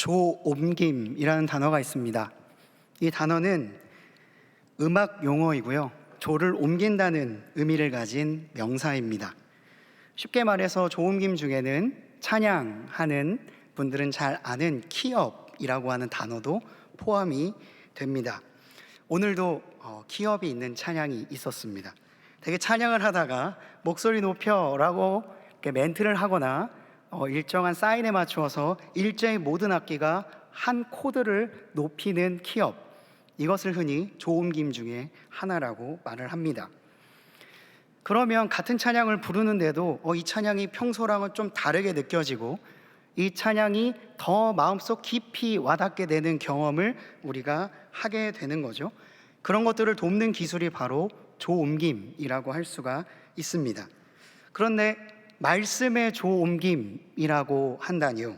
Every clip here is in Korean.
조옮김이라는 단어가 있습니다. 이 단어는 음악 용어이고요. 조를 옮긴다는 의미를 가진 명사입니다. 쉽게 말해서 조옮김 중에는 찬양하는 분들은 잘 아는 키업이라고 하는 단어도 포함이 됩니다. 오늘도 키업이 있는 찬양이 있었습니다. 되게 찬양을 하다가 목소리 높여라고 이렇게 멘트를 하거나 일정한 사인에 맞추어서 일제히 모든 악기가 한 코드를 높이는 키업, 이것을 흔히 조옮김 중에 하나라고 말을 합니다. 그러면 같은 찬양을 부르는데도 이 찬양이 평소랑은 좀 다르게 느껴지고 이 찬양이 더 마음속 깊이 와닿게 되는 경험을 우리가 하게 되는 거죠. 그런 것들을 돕는 기술이 바로 조옮김이라고 할 수가 있습니다. 그런데 말씀의 조옮김이라고 한다니요,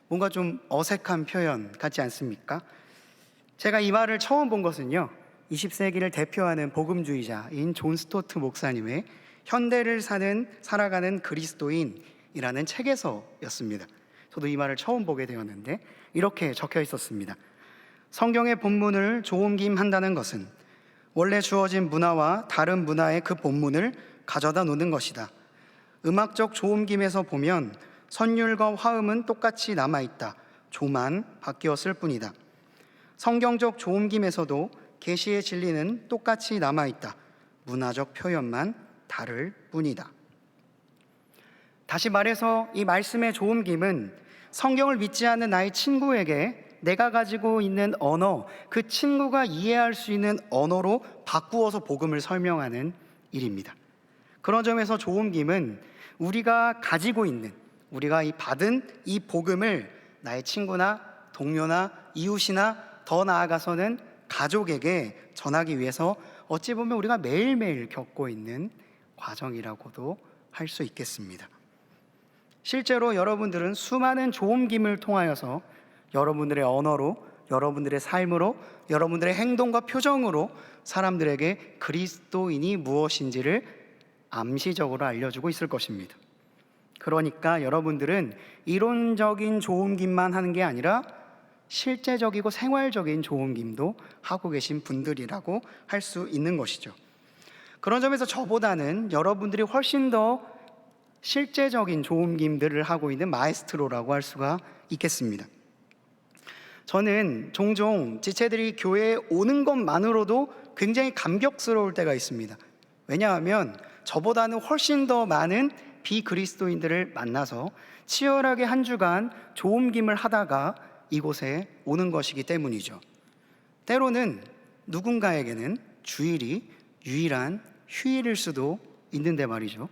뭔가 좀 어색한 표현 같지 않습니까? 제가 이 말을 처음 본 것은요, 20세기를 대표하는 복음주의자인 존 스토트 목사님의 현대를 살아가는 그리스도인이라는 책에서였습니다. 저도 이 말을 처음 보게 되었는데 이렇게 적혀 있었습니다. 성경의 본문을 조옮김한다는 것은 원래 주어진 문화와 다른 문화의 그 본문을 가져다 놓는 것이다. 음악적 조옮김에서 보면 선율과 화음은 똑같이 남아있다. 조만 바뀌었을 뿐이다. 성경적 조옮김에서도 계시의 진리는 똑같이 남아있다. 문화적 표현만 다를 뿐이다. 다시 말해서 이 말씀의 조옮김은 성경을 믿지 않는 나의 친구에게 내가 가지고 있는 언어, 그 친구가 이해할 수 있는 언어로 바꾸어서 복음을 설명하는 일입니다. 그런 점에서 조옮김은 우리가 가지고 있는, 우리가 받은 이 복음을 나의 친구나 동료나 이웃이나 더 나아가서는 가족에게 전하기 위해서 어찌 보면 우리가 매일매일 겪고 있는 과정이라고도 할 수 있겠습니다. 실제로 여러분들은 수많은 조옮김을 통하여서 여러분들의 언어로, 여러분들의 삶으로, 여러분들의 행동과 표정으로 사람들에게 그리스도인이 무엇인지를 암시적으로 알려주고 있을 것입니다. 그러니까 여러분들은 이론적인 조옮김만 하는 게 아니라 실제적이고 생활적인 조옮김도 하고 계신 분들이라고 할 수 있는 것이죠. 그런 점에서 저보다는 여러분들이 훨씬 더 실제적인 조옮김들을 하고 있는 마에스트로라고 할 수가 있겠습니다. 저는 종종 지체들이 교회에 오는 것만으로도 굉장히 감격스러울 때가 있습니다. 왜냐하면 저보다는 훨씬 더 많은 비그리스도인들을 만나서 치열하게 한 주간 조옮김을 하다가 이곳에 오는 것이기 때문이죠. 때로는 누군가에게는 주일이 유일한 휴일일 수도 있는데 말이죠.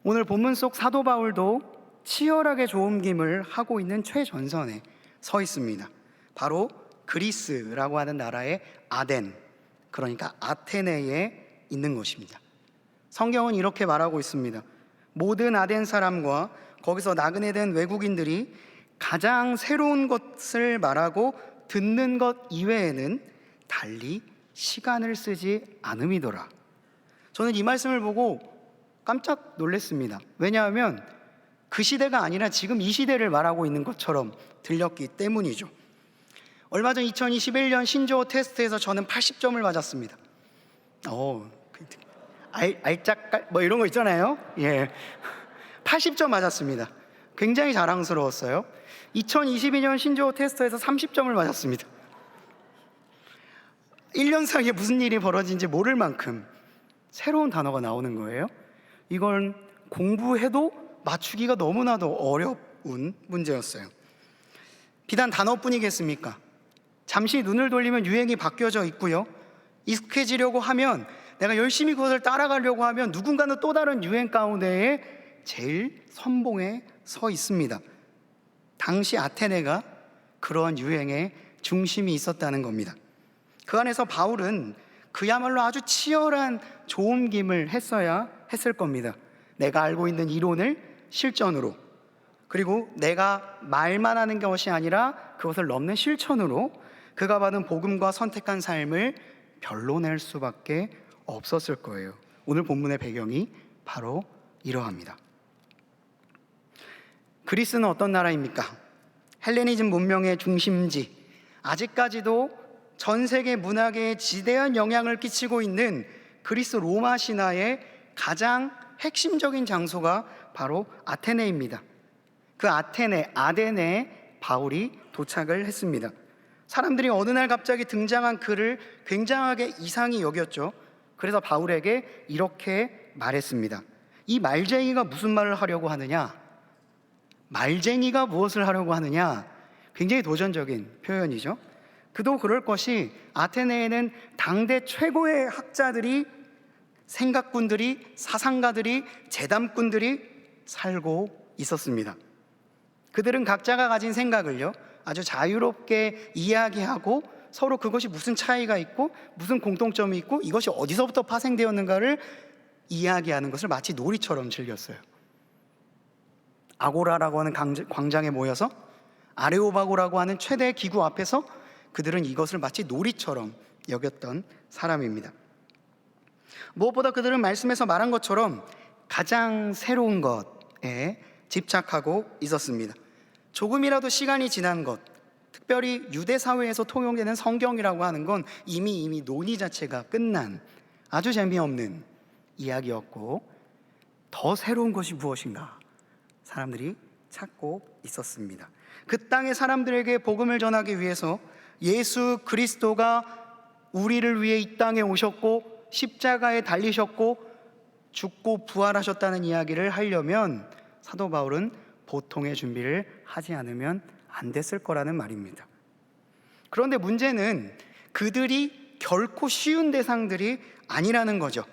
오늘 본문 속 사도 바울도 치열하게 조옮김을 하고 있는 최전선에 서 있습니다. 바로 그리스라고 하는 나라의 아덴, 그러니까 아테네에 있는 것입니다. 성경은 이렇게 말하고 있습니다. 모든 아덴 사람과 거기서 나그네 된 외국인들이 가장 새로운 것을 말하고 듣는 것 이외에는 달리 시간을 쓰지 않음이더라. 저는 이 말씀을 보고 깜짝 놀랐습니다. 왜냐하면 그 시대가 아니라 지금 이 시대를 말하고 있는 것처럼 들렸기 때문이죠. 얼마 전 2021년 신조어 테스트에서 저는 80점을 맞았습니다. 알짝깔 뭐 이런 거 있잖아요. 예, 80점 맞았습니다. 굉장히 자랑스러웠어요. 2022년 신조어 테스트에서 30점을 맞았습니다. 1년 사이에 무슨 일이 벌어진지 모를 만큼 새로운 단어가 나오는 거예요. 이건 공부해도 맞추기가 너무나도 어려운 문제였어요. 비단 단어뿐이겠습니까? 잠시 눈을 돌리면 유행이 바뀌어져 있고요. 익숙해지려고 하면, 내가 열심히 그것을 따라가려고 하면 누군가는 또 다른 유행 가운데에 제일 선봉에 서 있습니다. 당시 아테네가 그러한 유행의 중심이 있었다는 겁니다. 그 안에서 바울은 그야말로 아주 치열한 조옮김을 했어야 했을 겁니다. 내가 알고 있는 이론을 실전으로, 그리고 내가 말만 하는 것이 아니라 그것을 넘는 실천으로 그가 받은 복음과 선택한 삶을 변론할 수밖에 없었을 거예요. 오늘 본문의 배경이 바로 이러합니다. 그리스는 어떤 나라입니까? 헬레니즘 문명의 중심지, 아직까지도 전 세계 문학에 지대한 영향을 끼치고 있는 그리스 로마 신화의 가장 핵심적인 장소가 바로 아테네입니다. 그 아데네에 바울이 도착을 했습니다. 사람들이 어느 날 갑자기 등장한 그를 굉장하게 이상히 여겼죠. 그래서 바울에게 이렇게 말했습니다. 이 말쟁이가 무슨 말을 하려고 하느냐? 말쟁이가 무엇을 하려고 하느냐? 굉장히 도전적인 표현이죠. 그도 그럴 것이 아테네에는 당대 최고의 학자들이, 생각꾼들이, 사상가들이, 재담꾼들이 살고 있었습니다. 그들은 각자가 가진 생각을요 아주 자유롭게 이야기하고 서로 그것이 무슨 차이가 있고 무슨 공통점이 있고 이것이 어디서부터 파생되었는가를 이야기하는 것을 마치 놀이처럼 즐겼어요. 아고라라고 하는 광장에 모여서 아레오바고라고 하는 최대 기구 앞에서 그들은 이것을 마치 놀이처럼 여겼던 사람입니다. 무엇보다 그들은 말씀에서 말한 것처럼 가장 새로운 것에 집착하고 있었습니다. 조금이라도 시간이 지난 것, 특별히 유대 사회에서 통용되는 성경이라고 하는 건 이미 논의 자체가 끝난 아주 재미없는 이야기였고, 더 새로운 것이 무엇인가 사람들이 찾고 있었습니다. 그 땅의 사람들에게 복음을 전하기 위해서 예수 그리스도가 우리를 위해 이 땅에 오셨고 십자가에 달리셨고 죽고 부활하셨다는 이야기를 하려면 사도 바울은 보통의 준비를 하지 않으면 안 됐을 거라는 말입니다. 그런데 문제는 그들이 결코 쉬운 대상들이 아니라는 거죠.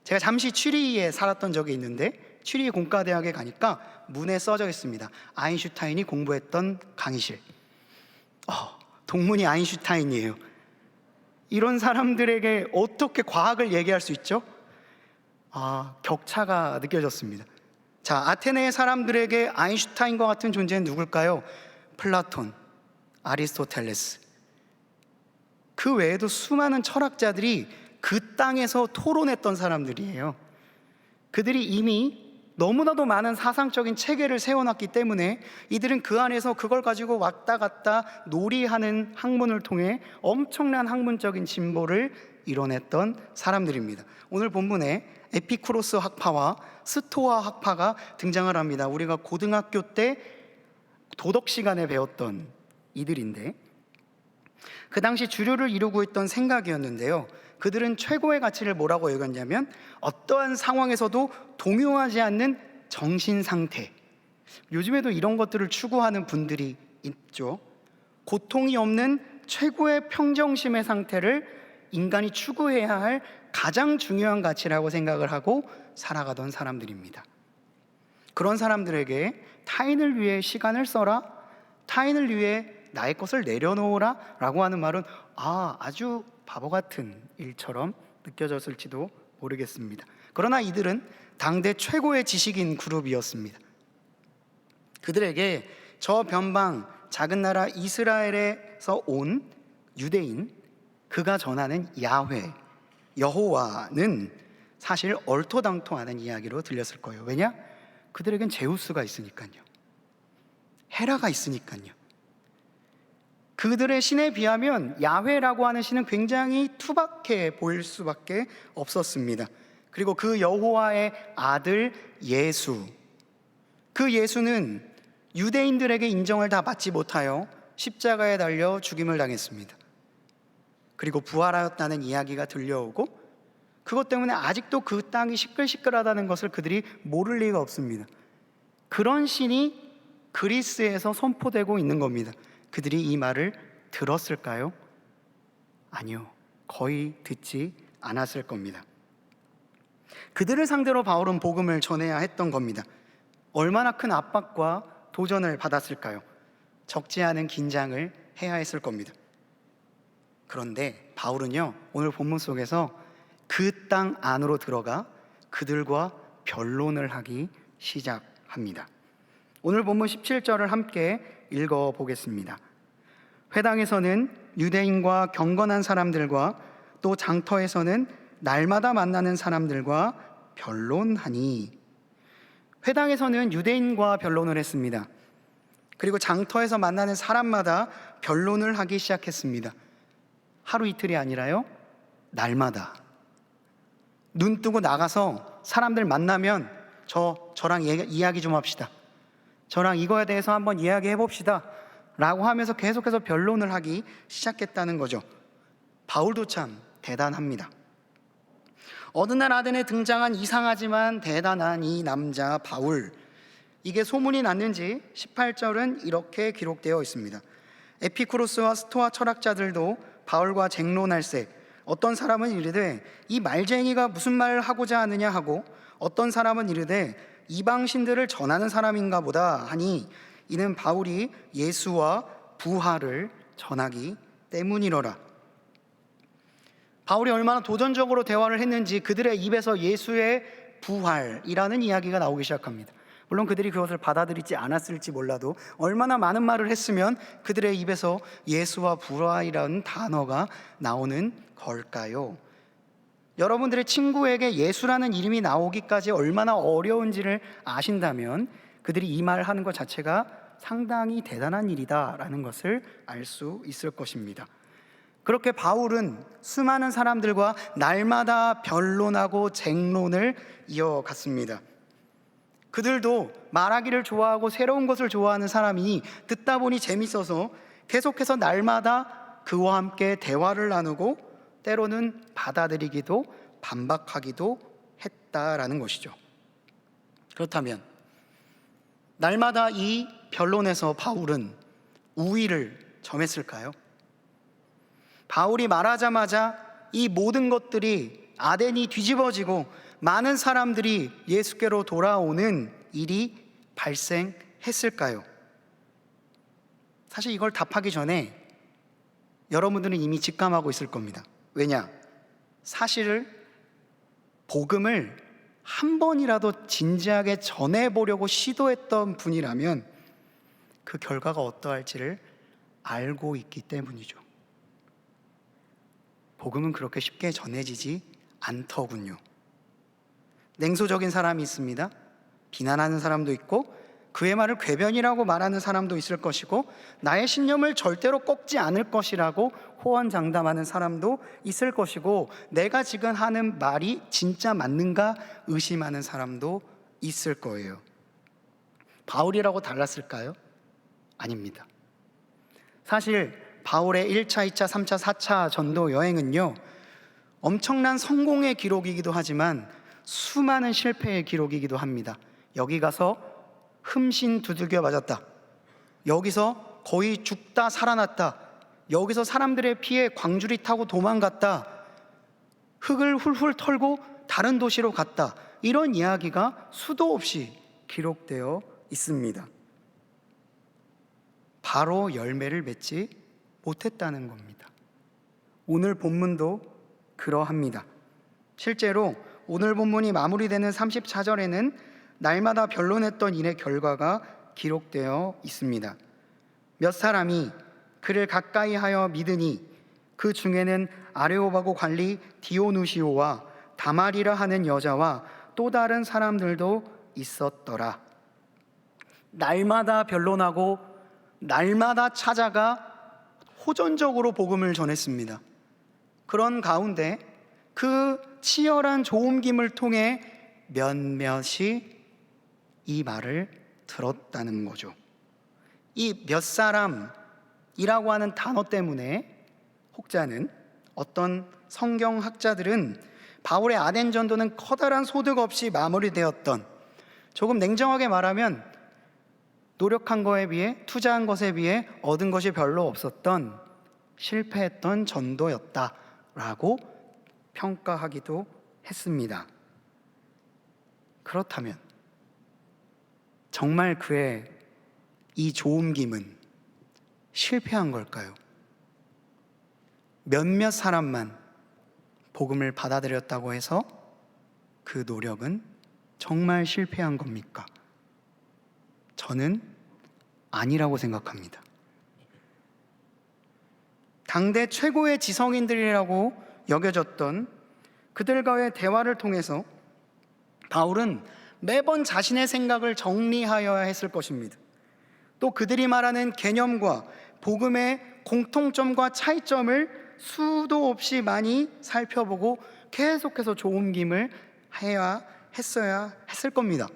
제가 잠시 취리히에 살았던 적이 있는데 취리히 공과대학에 가니까 문에 써져 있습니다. 아인슈타인이 공부했던 강의실. 동문이 아인슈타인이에요. 이런 사람들에게 어떻게 과학을 얘기할 수 있죠? 격차가 느껴졌습니다. 자, 아테네의 사람들에게 아인슈타인과 같은 존재는 누굴까요? 플라톤, 아리스토텔레스. 그 외에도 수많은 철학자들이 그 땅에서 토론했던 사람들이에요. 그들이 이미 너무나도 많은 사상적인 체계를 세워놨기 때문에 이들은 그 안에서 그걸 가지고 왔다 갔다 놀이하는 학문을 통해 엄청난 학문적인 진보를 이뤄냈던 사람들입니다. 오늘 본문에 에피쿠로스 학파와 스토아 학파가 등장을 합니다. 우리가 고등학교 때 도덕 시간에 배웠던 이들인데, 그 당시 주류를 이루고 있던 생각이었는데요, 그들은 최고의 가치를 뭐라고 여겼냐면 어떠한 상황에서도 동요하지 않는 정신 상태. 요즘에도 이런 것들을 추구하는 분들이 있죠. 고통이 없는 최고의 평정심의 상태를 인간이 추구해야 할 가장 중요한 가치라고 생각을 하고 살아가던 사람들입니다. 그런 사람들에게 타인을 위해 시간을 써라, 타인을 위해 나의 것을 내려놓으라 라고 하는 말은 아주 바보 같은 일처럼 느껴졌을지도 모르겠습니다. 그러나 이들은 당대 최고의 지식인 그룹이었습니다. 그들에게 저 변방 작은 나라 이스라엘에서 온 유대인, 그가 전하는 야훼, 여호와는 사실 얼토당토하는 이야기로 들렸을 거예요. 왜냐? 그들에겐 제우스가 있으니까요. 헤라가 있으니까요. 그들의 신에 비하면 야훼라고 하는 신은 굉장히 투박해 보일 수밖에 없었습니다. 그리고 그 여호와의 아들 예수, 그 예수는 유대인들에게 인정을 다 받지 못하여 십자가에 달려 죽임을 당했습니다. 그리고 부활하였다는 이야기가 들려오고 그것 때문에 아직도 그 땅이 시끌시끌하다는 것을 그들이 모를 리가 없습니다. 그런 신이 그리스에서 선포되고 있는 겁니다. 그들이 이 말을 들었을까요? 아니요, 거의 듣지 않았을 겁니다. 그들을 상대로 바울은 복음을 전해야 했던 겁니다. 얼마나 큰 압박과 도전을 받았을까요? 적지 않은 긴장을 해야 했을 겁니다. 그런데 바울은요, 오늘 본문 속에서 그 땅 안으로 들어가 그들과 변론을 하기 시작합니다. 오늘 본문 17절을 함께 읽어보겠습니다. 회당에서는 유대인과 경건한 사람들과 또 장터에서는 날마다 만나는 사람들과 변론하니. 회당에서는 유대인과 변론을 했습니다. 그리고 장터에서 만나는 사람마다 변론을 하기 시작했습니다. 하루 이틀이 아니라요, 날마다. 눈 뜨고 나가서 사람들 만나면 저랑 이야기 좀 합시다. 저랑 이거에 대해서 한번 이야기해 봅시다. 라고 하면서 계속해서 변론을 하기 시작했다는 거죠. 바울도 참 대단합니다. 어느 날 아덴에 등장한 이상하지만 대단한 이 남자 바울, 이게 소문이 났는지 18절은 이렇게 기록되어 있습니다. 에피쿠로스와 스토아 철학자들도 바울과 쟁론할세, 어떤 사람은 이르되 이 말쟁이가 무슨 말을 하고자 하느냐 하고, 어떤 사람은 이르되 이방신들을 전하는 사람인가 보다 하니, 이는 바울이 예수와 부활을 전하기 때문이로라. 바울이 얼마나 도전적으로 대화를 했는지 그들의 입에서 예수의 부활이라는 이야기가 나오기 시작합니다. 물론 그들이 그것을 받아들이지 않았을지 몰라도 얼마나 많은 말을 했으면 그들의 입에서 예수와 부활이라는 단어가 나오는 걸까요? 여러분들의 친구에게 예수라는 이름이 나오기까지 얼마나 어려운지를 아신다면 그들이 이 말을 하는 것 자체가 상당히 대단한 일이다라는 것을 알 수 있을 것입니다. 그렇게 바울은 수많은 사람들과 날마다 변론하고 쟁론을 이어갔습니다. 그들도 말하기를 좋아하고 새로운 것을 좋아하는 사람이니 듣다 보니 재밌어서 계속해서 날마다 그와 함께 대화를 나누고 때로는 받아들이기도 반박하기도 했다라는 것이죠. 그렇다면 날마다 이 변론에서 바울은 우위를 점했을까요? 바울이 말하자마자 이 모든 것들이 아덴이 뒤집어지고 많은 사람들이 예수께로 돌아오는 일이 발생했을까요? 사실 이걸 답하기 전에 여러분들은 이미 직감하고 있을 겁니다. 왜냐? 사실 복음을 한 번이라도 진지하게 전해보려고 시도했던 분이라면 그 결과가 어떠할지를 알고 있기 때문이죠. 복음은 그렇게 쉽게 전해지지 않더군요. 냉소적인 사람이 있습니다. 비난하는 사람도 있고 그의 말을 궤변이라고 말하는 사람도 있을 것이고 나의 신념을 절대로 꺾지 않을 것이라고 호언장담하는 사람도 있을 것이고 내가 지금 하는 말이 진짜 맞는가 의심하는 사람도 있을 거예요. 바울이라고 달랐을까요? 아닙니다. 사실 바울의 1차, 2차, 3차, 4차 전도 여행은요, 엄청난 성공의 기록이기도 하지만 수많은 실패의 기록이기도 합니다. 여기 가서 흠신 두들겨 맞았다, 여기서 거의 죽다 살아났다, 여기서 사람들의 피해 광주리 타고 도망갔다, 흙을 훌훌 털고 다른 도시로 갔다, 이런 이야기가 수도 없이 기록되어 있습니다. 바로 열매를 맺지 못했다는 겁니다. 오늘 본문도 그러합니다. 실제로 오늘 본문이 마무리되는 34절에는 날마다 변론했던 일의 결과가 기록되어 있습니다. 몇 사람이 그를 가까이 하여 믿으니 그 중에는 아레오바고 관리 디오누시오와 다말이라 하는 여자와 또 다른 사람들도 있었더라. 날마다 변론하고 날마다 찾아가 호전적으로 복음을 전했습니다. 그런 가운데 그 치열한 조옮김을 통해 몇몇이 이 말을 들었다는 거죠. 이 몇 사람이라고 하는 단어 때문에 혹자는, 어떤 성경학자들은 바울의 아덴 전도는 커다란 소득 없이 마무리되었던, 조금 냉정하게 말하면 노력한 것에 비해, 투자한 것에 비해 얻은 것이 별로 없었던 실패했던 전도였다라고 평가하기도 했습니다. 그렇다면 정말 그의 이 조옮김은 실패한 걸까요? 몇몇 사람만 복음을 받아들였다고 해서 그 노력은 정말 실패한 겁니까? 저는 아니라고 생각합니다. 당대 최고의 지성인들이라고 여겨졌던 그들과의 대화를 통해서 바울은 매번 자신의 생각을 정리하여야 했을 것입니다. 또 그들이 말하는 개념과 복음의 공통점과 차이점을 수도 없이 많이 살펴보고 계속해서 조옮김을 했어야 했을 겁니다.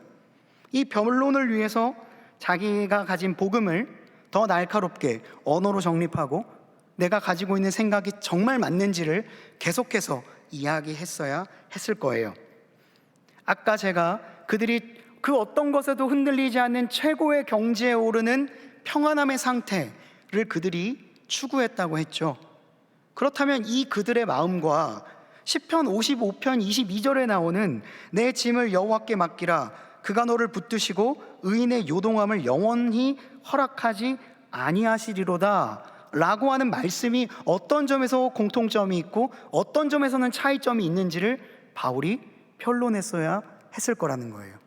이 변론을 위해서 자기가 가진 복음을 더 날카롭게 언어로 정립하고 내가 가지고 있는 생각이 정말 맞는지를 계속해서 이야기했어야 했을 거예요. 아까 제가 그들이 그 어떤 것에도 흔들리지 않는 최고의 경지에 오르는 평안함의 상태를 그들이 추구했다고 했죠. 그렇다면 이 그들의 마음과 시편 55편 22절에 나오는 내 짐을 여호와께 맡기라 그가 너를 붙드시고 의인의 요동함을 영원히 허락하지 아니하시리로다 라고 하는 말씀이 어떤 점에서 공통점이 있고 어떤 점에서는 차이점이 있는지를 바울이 변론했어야 했을 거라는 거예요.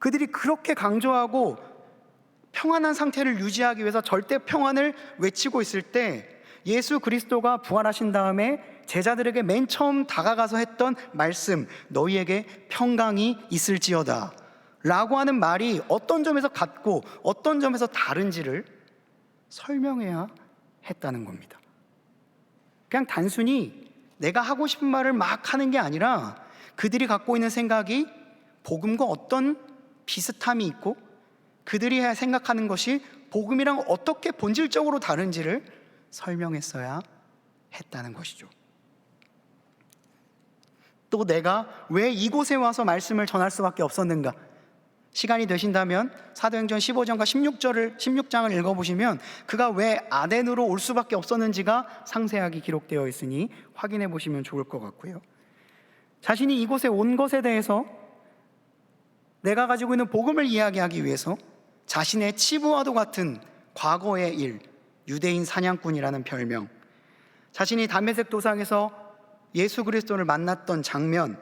그들이 그렇게 강조하고 평안한 상태를 유지하기 위해서 절대 평안을 외치고 있을 때 예수 그리스도가 부활하신 다음에 제자들에게 맨 처음 다가가서 했던 말씀, 너희에게 평강이 있을지어다 라고 하는 말이 어떤 점에서 같고 어떤 점에서 다른지를 설명해야 했다는 겁니다. 그냥 단순히 내가 하고 싶은 말을 막 하는 게 아니라 그들이 갖고 있는 생각이 복음과 어떤 비슷함이 있고 그들이 생각하는 것이 복음이랑 어떻게 본질적으로 다른지를 설명했어야 했다는 것이죠. 또 내가 왜 이곳에 와서 말씀을 전할 수밖에 없었는가? 시간이 되신다면 사도행전 15장과 16장을 읽어보시면 그가 왜 아덴으로 올 수밖에 없었는지가 상세하게 기록되어 있으니 확인해 보시면 좋을 것 같고요. 자신이 이곳에 온 것에 대해서 내가 가지고 있는 복음을 이야기하기 위해서 자신의 치부와도 같은 과거의 일, 유대인 사냥꾼이라는 별명, 자신이 담메색 도상에서 예수 그리스도를 만났던 장면,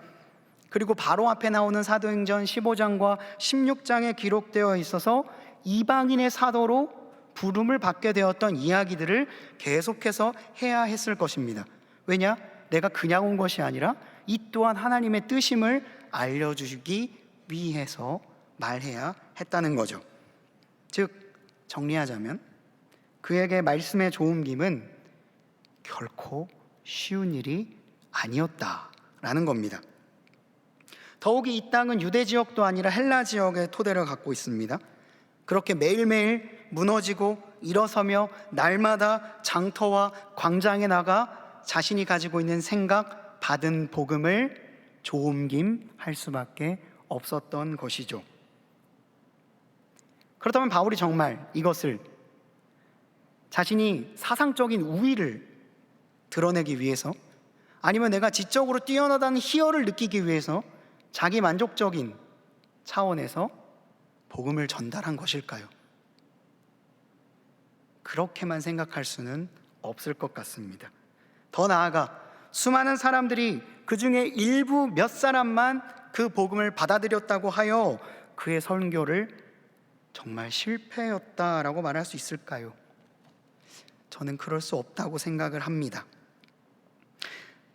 그리고 바로 앞에 나오는 사도행전 15장과 16장에 기록되어 있어서 이방인의 사도로 부름을 받게 되었던 이야기들을 계속해서 해야 했을 것입니다. 왜냐? 내가 그냥 온 것이 아니라 이 또한 하나님의 뜻임을 알려주기 위해서 말해야 했다는 거죠. 즉 정리하자면 그에게 말씀의 조옮김은 결코 쉬운 일이 아니었다라는 겁니다. 더욱이 이 땅은 유대 지역도 아니라 헬라 지역의 토대를 갖고 있습니다. 그렇게 매일매일 무너지고 일어서며 날마다 장터와 광장에 나가 자신이 가지고 있는 생각, 받은 복음을 조옮김할 수밖에 없었던 것이죠. 그렇다면 바울이 정말 이것을 자신이 사상적인 우위를 드러내기 위해서, 아니면 내가 지적으로 뛰어나다는 희열을 느끼기 위해서 자기 만족적인 차원에서 복음을 전달한 것일까요? 그렇게만 생각할 수는 없을 것 같습니다. 더 나아가 수많은 사람들이 그 중에 일부 몇 사람만 그 복음을 받아들였다고 하여 그의 선교를 정말 실패였다라고 말할 수 있을까요? 저는 그럴 수 없다고 생각을 합니다.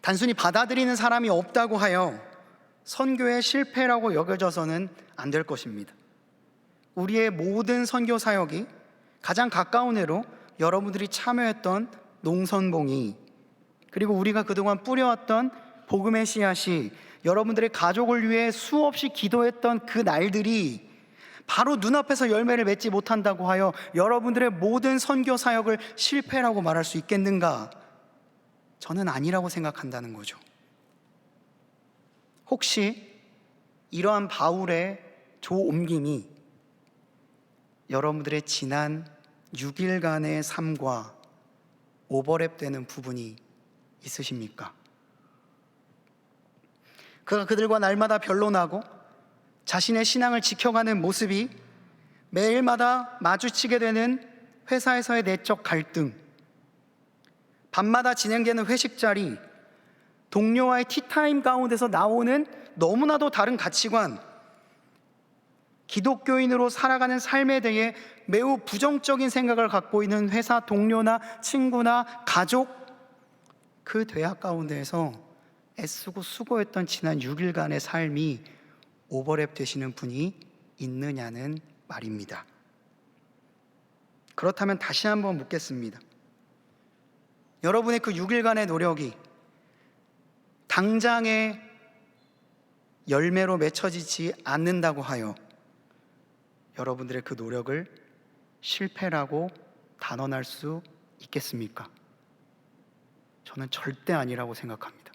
단순히 받아들이는 사람이 없다고 하여 선교의 실패라고 여겨져서는 안 될 것입니다. 우리의 모든 선교 사역이 가장 가까운 애로 여러분들이 참여했던 농선봉이, 그리고 우리가 그동안 뿌려왔던 복음의 씨앗이, 여러분들의 가족을 위해 수없이 기도했던 그 날들이 바로 눈앞에서 열매를 맺지 못한다고 하여 여러분들의 모든 선교 사역을 실패라고 말할 수 있겠는가? 저는 아니라고 생각한다는 거죠. 혹시 이러한 바울의 조옮김이 여러분들의 지난 6일간의 삶과 오버랩되는 부분이 있으십니까? 그가 그들과 날마다 변론하고 자신의 신앙을 지켜가는 모습이 매일마다 마주치게 되는 회사에서의 내적 갈등, 밤마다 진행되는 회식 자리, 동료와의 티타임 가운데서 나오는 너무나도 다른 가치관, 기독교인으로 살아가는 삶에 대해 매우 부정적인 생각을 갖고 있는 회사 동료나 친구나 가족, 그 대학 가운데에서 애쓰고 수고했던 지난 6일간의 삶이 오버랩 되시는 분이 있느냐는 말입니다. 그렇다면 다시 한번 묻겠습니다. 여러분의 그 6일간의 노력이 당장의 열매로 맺혀지지 않는다고 하여 여러분들의 그 노력을 실패라고 단언할 수 있겠습니까? 저는 절대 아니라고 생각합니다.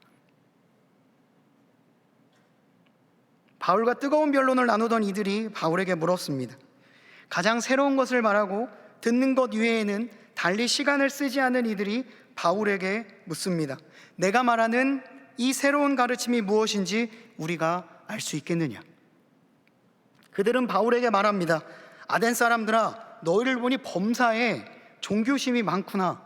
바울과 뜨거운 변론을 나누던 이들이 바울에게 물었습니다. 가장 새로운 것을 말하고 듣는 것 외에는 달리 시간을 쓰지 않는 이들이 바울에게 묻습니다. 내가 말하는 이 새로운 가르침이 무엇인지 우리가 알 수 있겠느냐? 그들은 바울에게 말합니다. 아덴 사람들아, 너희를 보니 범사에 종교심이 많구나.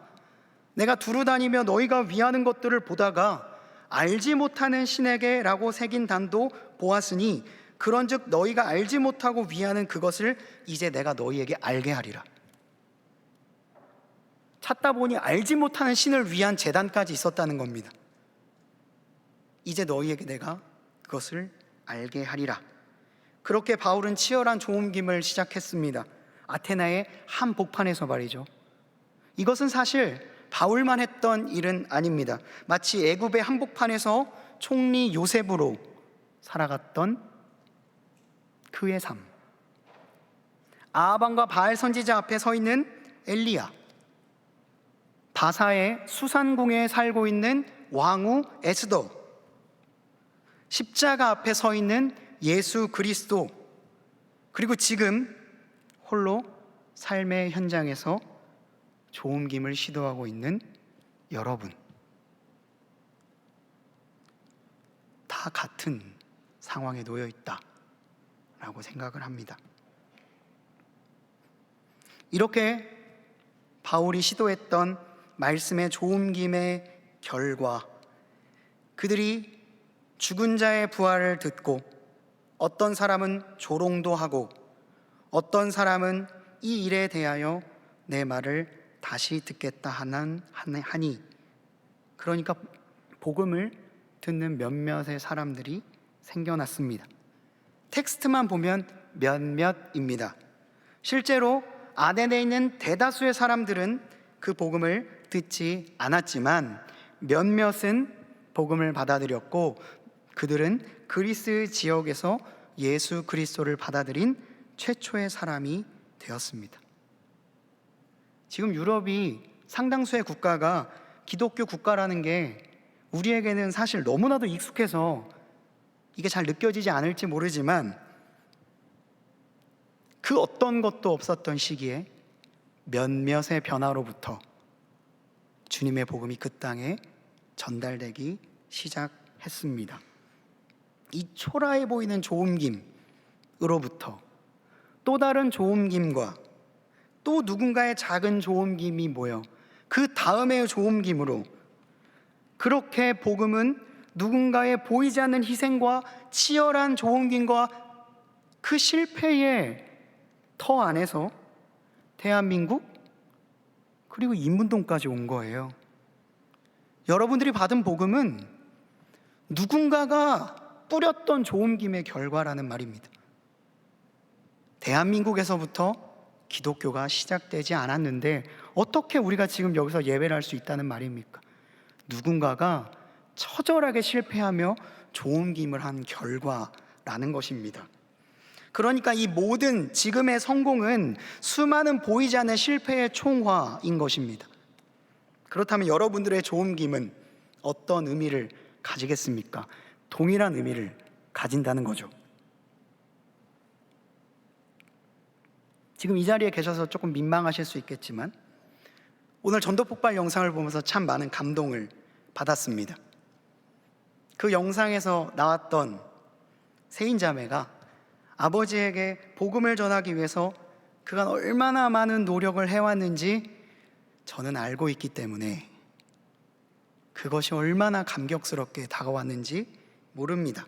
내가 두루 다니며 너희가 위하는 것들을 보다가 알지 못하는 신에게 라고 새긴 단도 보았으니 그런즉 너희가 알지 못하고 위하는 그것을 이제 내가 너희에게 알게 하리라. 찾다 보니 알지 못하는 신을 위한 제단까지 있었다는 겁니다. 이제 너희에게 내가 그것을 알게 하리라. 그렇게 바울은 치열한 조옮김을 시작했습니다. 아테나의 한복판에서 말이죠. 이것은 사실 바울만 했던 일은 아닙니다. 마치 애굽의 한복판에서 총리 요셉으로 살아갔던 그의 삶, 아하방과 바알 선지자 앞에 서 있는 엘리야, 바사의 수산궁에 살고 있는 왕후 에스더, 십자가 앞에 서 있는 예수 그리스도, 그리고 지금 홀로 삶의 현장에서 조옮김을 시도하고 있는 여러분, 다 같은 상황에 놓여 있다라고 생각을 합니다. 이렇게 바울이 시도했던 말씀의 조옮김의 결과, 그들이 죽은 자의 부활을 듣고 어떤 사람은 조롱도 하고 어떤 사람은 이 일에 대하여 내 말을 다시 듣겠다 하니, 그러니까 복음을 듣는 몇몇의 사람들이 생겨났습니다. 텍스트만 보면 몇몇입니다. 실제로 아덴에 있는 대다수의 사람들은 그 복음을 듣지 않았지만 몇몇은 복음을 받아들였고, 그들은 그리스 지역에서 예수 그리스도를 받아들인 최초의 사람이 되었습니다. 지금 유럽이 상당수의 국가가 기독교 국가라는 게 우리에게는 사실 너무나도 익숙해서 이게 잘 느껴지지 않을지 모르지만, 그 어떤 것도 없었던 시기에 몇몇의 변화로부터 주님의 복음이 그 땅에 전달되기 시작했습니다. 이 초라해 보이는 조옮김으로부터 또 다른 조옮김과 또 누군가의 작은 조옮김이 모여 그 다음의 조옮김으로, 그렇게 복음은 누군가의 보이지 않는 희생과 치열한 조옮김과 그 실패의 터 안에서 대한민국 그리고 인문동까지 온 거예요. 여러분들이 받은 복음은 누군가가 뿌렸던 조옮김의 결과라는 말입니다. 대한민국에서부터 기독교가 시작되지 않았는데 어떻게 우리가 지금 여기서 예배를 할 수 있다는 말입니까? 누군가가 처절하게 실패하며 조옮김을 한 결과라는 것입니다. 그러니까 이 모든 지금의 성공은 수많은 보이지 않는 실패의 총화인 것입니다. 그렇다면 여러분들의 조옮김은 어떤 의미를 가지겠습니까? 동일한 의미를 가진다는 거죠. 지금 이 자리에 계셔서 조금 민망하실 수 있겠지만, 오늘 전도 폭발 영상을 보면서 참 많은 감동을 받았습니다. 그 영상에서 나왔던 세인자매가 아버지에게 복음을 전하기 위해서 그간 얼마나 많은 노력을 해왔는지 저는 알고 있기 때문에 그것이 얼마나 감격스럽게 다가왔는지 모릅니다.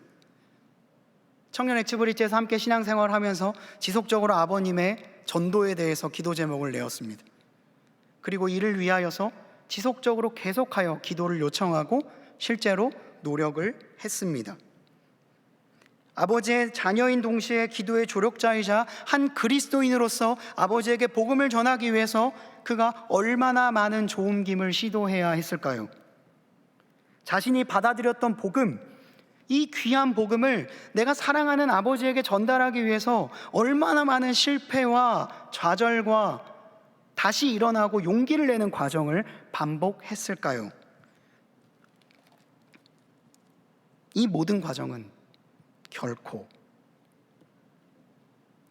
청년 엑스브리지에서 함께 신앙생활을 하면서 지속적으로 아버님의 전도에 대해서 기도 제목을 내었습니다. 그리고 이를 위하여서 지속적으로 계속하여 기도를 요청하고 실제로 노력을 했습니다. 아버지의 자녀인 동시에 기도의 조력자이자 한 그리스도인으로서 아버지에게 복음을 전하기 위해서 그가 얼마나 많은 조옮김을 시도해야 했을까요? 자신이 받아들였던 복음, 이 귀한 복음을 내가 사랑하는 아버지에게 전달하기 위해서 얼마나 많은 실패와 좌절과 다시 일어나고 용기를 내는 과정을 반복했을까요? 이 모든 과정은 결코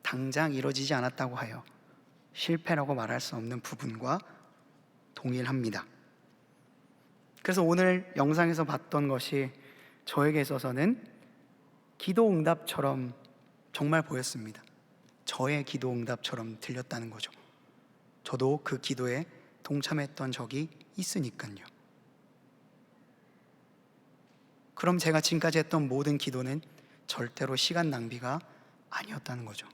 당장 이루어지지 않았다고 하여 실패라고 말할 수 없는 부분과 동일합니다. 그래서 오늘 영상에서 봤던 것이 저에게 있어서는 기도 응답처럼 정말 보였습니다. 저의 기도 응답처럼 들렸다는 거죠. 저도 그 기도에 동참했던 적이 있으니까요. 그럼 제가 지금까지 했던 모든 기도는 절대로 시간 낭비가 아니었다는 거죠.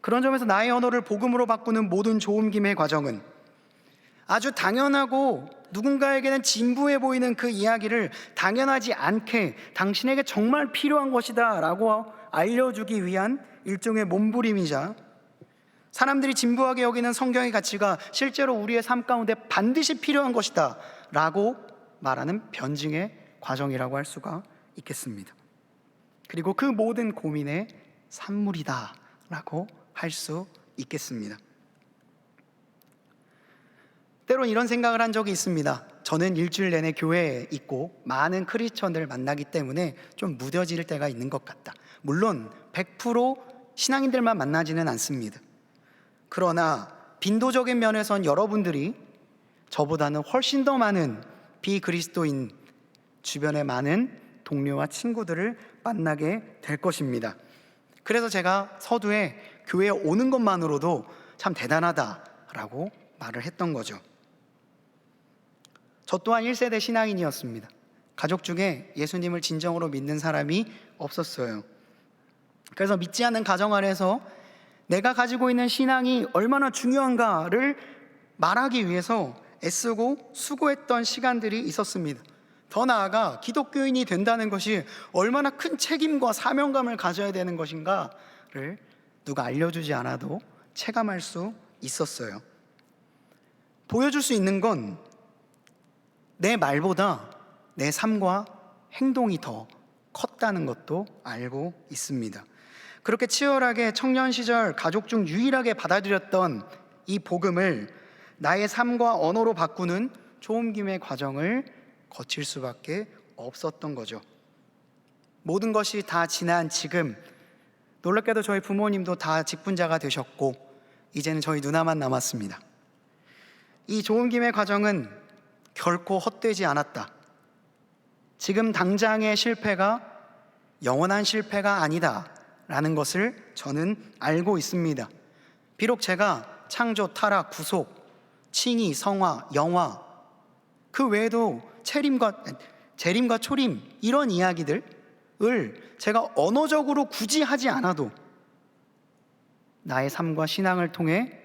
그런 점에서 나의 언어를 복음으로 바꾸는 모든 조옮김의 과정은 아주 당연하고 누군가에게는 진부해 보이는 그 이야기를 당연하지 않게 당신에게 정말 필요한 것이다 라고 알려주기 위한 일종의 몸부림이자 사람들이 진부하게 여기는 성경의 가치가 실제로 우리의 삶 가운데 반드시 필요한 것이다 라고 말하는 변증의 과정이라고 할 수가 있겠습니다. 그리고 그 모든 고민의 산물이다 라고 할 수 있겠습니다. 때론 이런 생각을 한 적이 있습니다. 저는 일주일 내내 교회에 있고 많은 크리스천들을 만나기 때문에 좀 무뎌질 때가 있는 것 같다. 물론 100% 신앙인들만 만나지는 않습니다. 그러나 빈도적인 면에선 여러분들이 저보다는 훨씬 더 많은 비그리스도인 주변의 많은 동료와 친구들을 만나게 될 것입니다. 그래서 제가 서두에 교회에 오는 것만으로도 참 대단하다라고 말을 했던 거죠. 저 또한 1세대 신앙인이었습니다. 가족 중에 예수님을 진정으로 믿는 사람이 없었어요. 그래서 믿지 않는 가정 안에서 내가 가지고 있는 신앙이 얼마나 중요한가를 말하기 위해서 애쓰고 수고했던 시간들이 있었습니다. 더 나아가 기독교인이 된다는 것이 얼마나 큰 책임과 사명감을 가져야 되는 것인가를 누가 알려주지 않아도 체감할 수 있었어요. 보여줄 수 있는 건 내 말보다 내 삶과 행동이 더 컸다는 것도 알고 있습니다. 그렇게 치열하게 청년 시절 가족 중 유일하게 받아들였던 이 복음을 나의 삶과 언어로 바꾸는 조옮김의 과정을 거칠 수밖에 없었던 거죠. 모든 것이 다 지난 지금, 놀랍게도 저희 부모님도 다 직분자가 되셨고 이제는 저희 누나만 남았습니다. 이 조옮김의 과정은 결코 헛되지 않았다. 지금 당장의 실패가 영원한 실패가 아니다 라는 것을 저는 알고 있습니다. 비록 제가 창조, 타락, 구속, 칭의, 성화, 영화 그 외에도 재림과 초림 이런 이야기들을 제가 언어적으로 굳이 하지 않아도 나의 삶과 신앙을 통해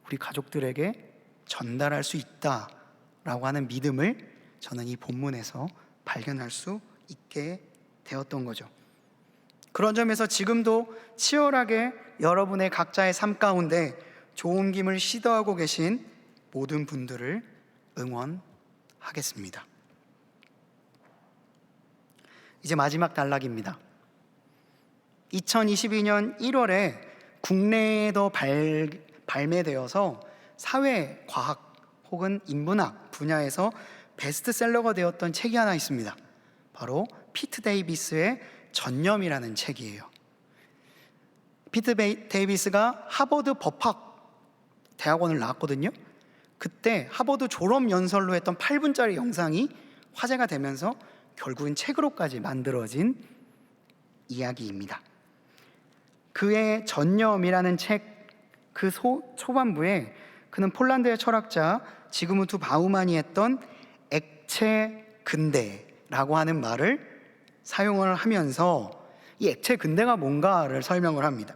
우리 가족들에게 전달할 수 있다라고 하는 믿음을 저는 이 본문에서 발견할 수 있게 되었던 거죠. 그런 점에서 지금도 치열하게 여러분의 각자의 삶 가운데 조옮김을 시도하고 계신 모든 분들을 응원하겠습니다. 이제 마지막 단락입니다. 2022년 1월에 국내에도 발매되어서 사회, 과학 혹은 인문학 분야에서 베스트셀러가 되었던 책이 하나 있습니다. 바로 피트 데이비스의 전념이라는 책이에요. 피트 데이비스가 하버드 법학 대학원을 나왔거든요. 그때 하버드 졸업 연설로 했던 8분짜리 영상이 화제가 되면서 결국은 책으로까지 만들어진 이야기입니다. 그의 전념이라는 책 그 초반부에 그는 폴란드의 철학자 지그문트 바우만이 했던 액체 근대라고 하는 말을 사용을 하면서 이 액체 근대가 뭔가를 설명을 합니다.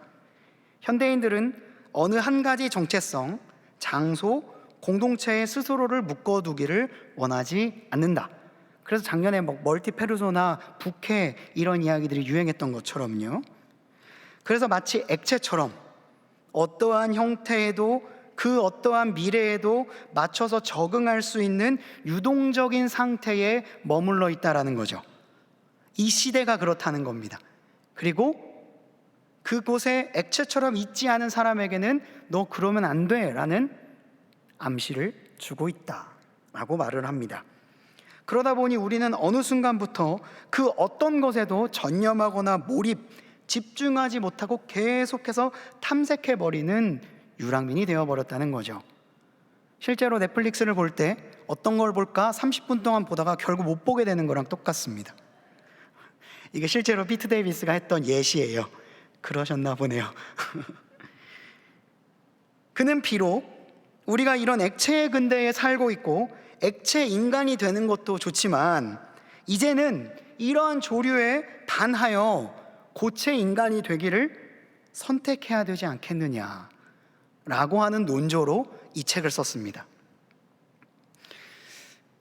현대인들은 어느 한 가지 정체성, 장소, 공동체에 스스로를 묶어두기를 원하지 않는다. 그래서 작년에 뭐 멀티페르소나, 부캐 이런 이야기들이 유행했던 것처럼요. 그래서 마치 액체처럼 어떠한 형태에도 그 어떠한 미래에도 맞춰서 적응할 수 있는 유동적인 상태에 머물러 있다라는 거죠. 이 시대가 그렇다는 겁니다. 그리고 그곳에 액체처럼 있지 않은 사람에게는 너 그러면 안 돼 라는 암시를 주고 있다라고 말을 합니다. 그러다 보니 우리는 어느 순간부터 그 어떤 것에도 전념하거나 몰입, 집중하지 못하고 계속해서 탐색해버리는 유랑민이 되어버렸다는 거죠. 실제로 넷플릭스를 볼 때 어떤 걸 볼까 30분 동안 보다가 결국 못 보게 되는 거랑 똑같습니다. 이게 실제로 피트 데이비스가 했던 예시예요. 그러셨나 보네요. 그는 비록 우리가 이런 액체의 근대에 살고 있고 액체 인간이 되는 것도 좋지만 이제는 이러한 조류에 반하여 고체 인간이 되기를 선택해야 되지 않겠느냐 라고 하는 논조로 이 책을 썼습니다.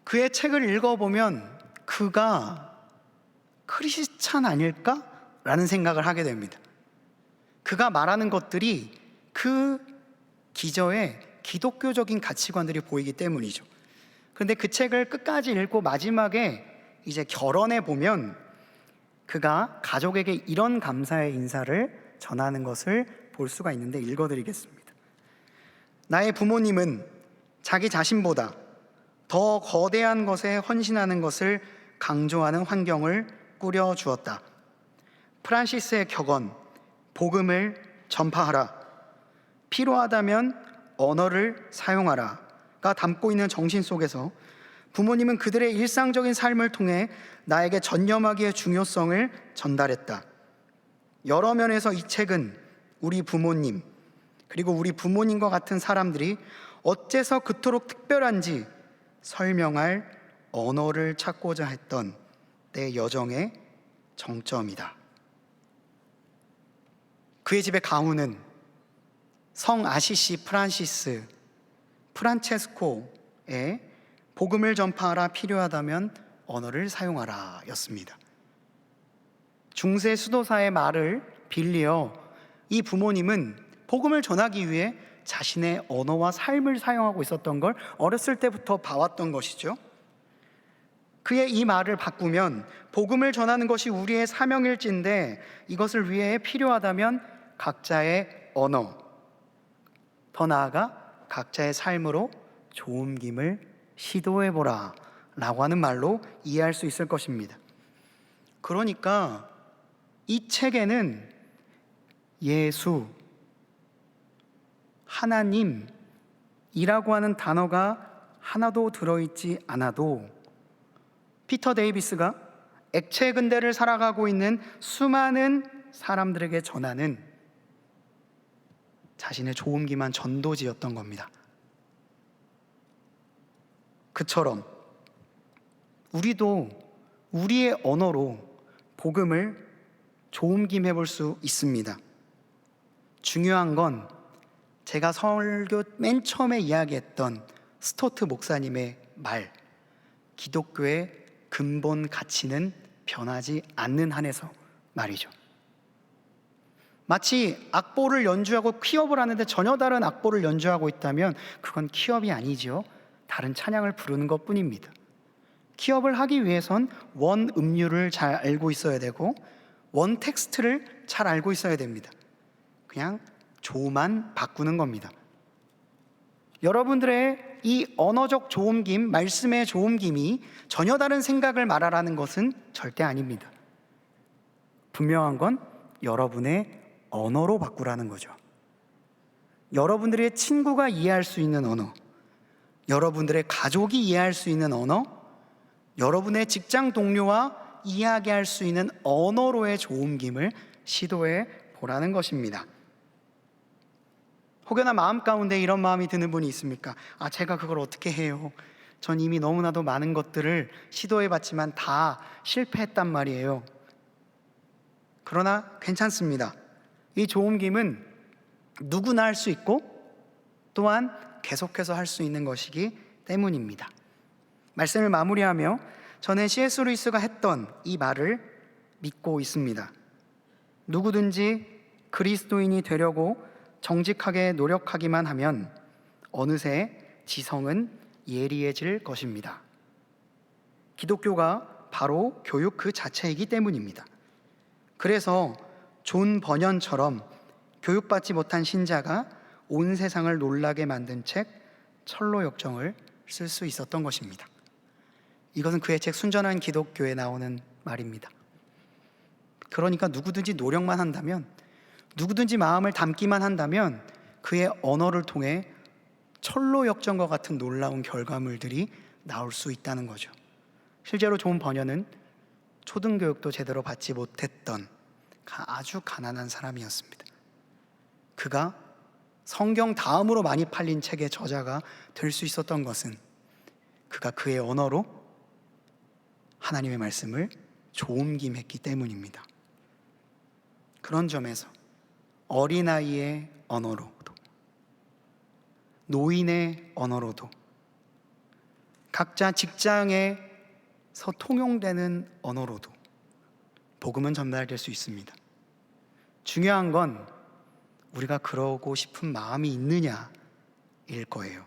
그의 책을 읽어보면 그가 크리스찬 아닐까? 라는 생각을 하게 됩니다. 그가 말하는 것들이 그 기저에 기독교적인 가치관들이 보이기 때문이죠. 그런데 그 책을 끝까지 읽고 마지막에 이제 결언해 보면 그가 가족에게 이런 감사의 인사를 전하는 것을 볼 수가 있는데 읽어드리겠습니다. 나의 부모님은 자기 자신보다 더 거대한 것에 헌신하는 것을 강조하는 환경을 꾸려주었다. 프란시스의 격언, 복음을 전파하라, 필요하다면 언어를 사용하라가 담고 있는 정신 속에서 부모님은 그들의 일상적인 삶을 통해 나에게 전념하기의 중요성을 전달했다. 여러 면에서 이 책은 우리 부모님, 그리고 우리 부모님과 같은 사람들이 어째서 그토록 특별한지 설명할 언어를 찾고자 했던 내 여정의 정점이다. 그의 집의 가훈은 성 아시시 프란시스, 프란체스코의 복음을 전파하라, 필요하다면 언어를 사용하라 였습니다. 중세 수도사의 말을 빌려 이 부모님은 복음을 전하기 위해 자신의 언어와 삶을 사용하고 있었던 걸 어렸을 때부터 봐왔던 것이죠. 그의 이 말을 바꾸면 복음을 전하는 것이 우리의 사명일진데 이것을 위해 필요하다면 각자의 언어, 더 나아가 각자의 삶으로 조옮김을 시도해보라 라고 하는 말로 이해할 수 있을 것입니다. 그러니까 이 책에는 예수, 하나님이라고 하는 단어가 하나도 들어있지 않아도 피터 데이비스가 액체 근대를 살아가고 있는 수많은 사람들에게 전하는 자신의 조음기만 전도지였던 겁니다. 그처럼 우리도 우리의 언어로 복음을 조음김해 볼 수 있습니다. 중요한 건 제가 설교 맨 처음에 이야기했던 스토트 목사님의 말, 기독교의 근본 가치는 변하지 않는 한에서 말이죠. 마치 악보를 연주하고 키업을 하는데 전혀 다른 악보를 연주하고 있다면 그건 키업이 아니죠. 다른 찬양을 부르는 것뿐입니다. 키업을 하기 위해선 원 음률을 잘 알고 있어야 되고 원 텍스트를 잘 알고 있어야 됩니다. 그냥 조만 바꾸는 겁니다. 여러분들의 이 언어적 조음김, 말씀의 조음김이 전혀 다른 생각을 말하라는 것은 절대 아닙니다. 분명한 건 여러분의 언어로 바꾸라는 거죠. 여러분들의 친구가 이해할 수 있는 언어, 여러분들의 가족이 이해할 수 있는 언어, 여러분의 직장 동료와 이야기할 수 있는 언어로의 조음김을 시도해 보라는 것입니다. 혹여나 마음 가운데 이런 마음이 드는 분이 있습니까? 제가 그걸 어떻게 해요? 전 이미 너무나도 많은 것들을 시도해 봤지만 다 실패했단 말이에요. 그러나 괜찮습니다. 이 조음김은 누구나 할 수 있고 또한 계속해서 할 수 있는 것이기 때문입니다. 말씀을 마무리하며 저는 C.S. 루이스가 했던 이 말을 믿고 있습니다. 누구든지 그리스도인이 되려고 정직하게 노력하기만 하면 어느새 지성은 예리해질 것입니다. 기독교가 바로 교육 그 자체이기 때문입니다. 그래서 존 버년처럼 교육받지 못한 신자가 온 세상을 놀라게 만든 책 철로역정을 쓸 수 있었던 것입니다. 이것은 그의 책 순전한 기독교에 나오는 말입니다. 그러니까 누구든지 노력만 한다면, 누구든지 마음을 담기만 한다면 그의 언어를 통해 철로역정과 같은 놀라운 결과물들이 나올 수 있다는 거죠. 실제로 존 버년은 초등교육도 제대로 받지 못했던 아주 가난한 사람이었습니다. 그가 성경 다음으로 많이 팔린 책의 저자가 될 수 있었던 것은 그가 그의 언어로 하나님의 말씀을 조옮김했기 때문입니다. 그런 점에서 어린아이의 언어로도, 노인의 언어로도, 각자 직장에서 통용되는 언어로도 복음은 전달될 수 있습니다. 중요한 건 우리가 그러고 싶은 마음이 있느냐일 거예요.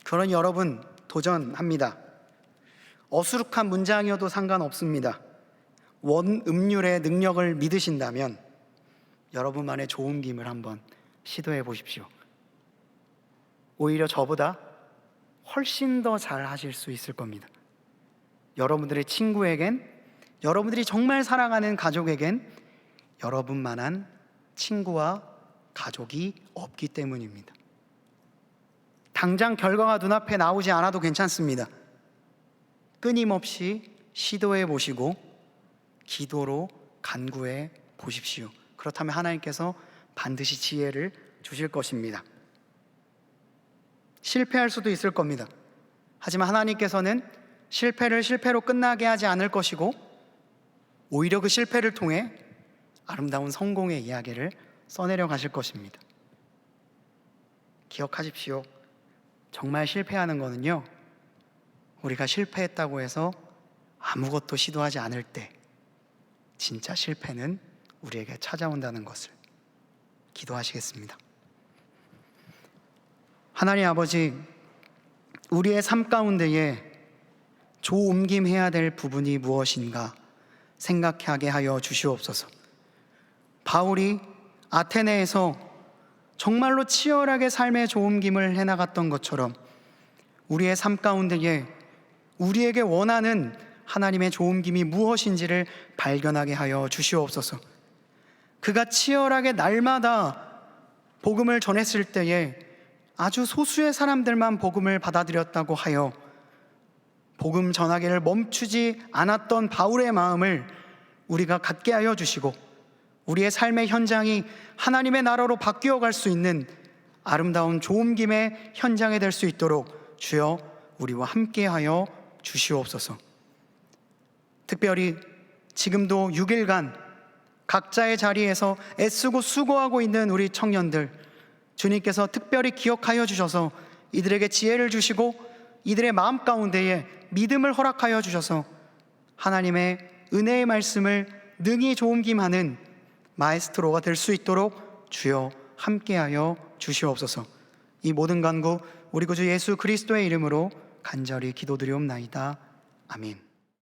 그러니 여러분, 도전합니다. 어수룩한 문장이어도 상관없습니다. 원음률의 능력을 믿으신다면 여러분만의 조옮김을 한번 시도해 보십시오. 오히려 저보다 훨씬 더 잘 하실 수 있을 겁니다. 여러분들의 친구에겐, 여러분들이 정말 사랑하는 가족에겐 여러분만한 친구와 가족이 없기 때문입니다. 당장 결과가 눈앞에 나오지 않아도 괜찮습니다. 끊임없이 시도해 보시고 기도로 간구해 보십시오. 그렇다면 하나님께서 반드시 지혜를 주실 것입니다. 실패할 수도 있을 겁니다. 하지만 하나님께서는 실패를 실패로 끝나게 하지 않을 것이고 오히려 그 실패를 통해 아름다운 성공의 이야기를 써내려 가실 것입니다. 기억하십시오. 정말 실패하는 거는요, 우리가 실패했다고 해서 아무것도 시도하지 않을 때 진짜 실패는 우리에게 찾아온다는 것을. 기도하시겠습니다. 하나님 아버지, 우리의 삶 가운데에 조옮김해야 될 부분이 무엇인가 생각하게 하여 주시옵소서. 바울이 아테네에서 정말로 치열하게 삶의 조옮김을 해나갔던 것처럼 우리의 삶 가운데에 우리에게 원하는 하나님의 조옮김이 무엇인지를 발견하게 하여 주시옵소서. 그가 치열하게 날마다 복음을 전했을 때에 아주 소수의 사람들만 복음을 받아들였다고 하여 복음 전하기를 멈추지 않았던 바울의 마음을 우리가 갖게 하여 주시고 우리의 삶의 현장이 하나님의 나라로 바뀌어 갈 수 있는 아름다운 조옮김의 현장이 될 수 있도록 주여 우리와 함께하여 주시옵소서. 특별히 지금도 6일간 각자의 자리에서 애쓰고 수고하고 있는 우리 청년들, 주님께서 특별히 기억하여 주셔서 이들에게 지혜를 주시고 이들의 마음 가운데에 믿음을 허락하여 주셔서 하나님의 은혜의 말씀을 능히 조옮김하는 마에스트로가 될 수 있도록 주여 함께하여 주시옵소서. 이 모든 간구 우리 구주 예수 그리스도의 이름으로 간절히 기도드리옵나이다. 아멘.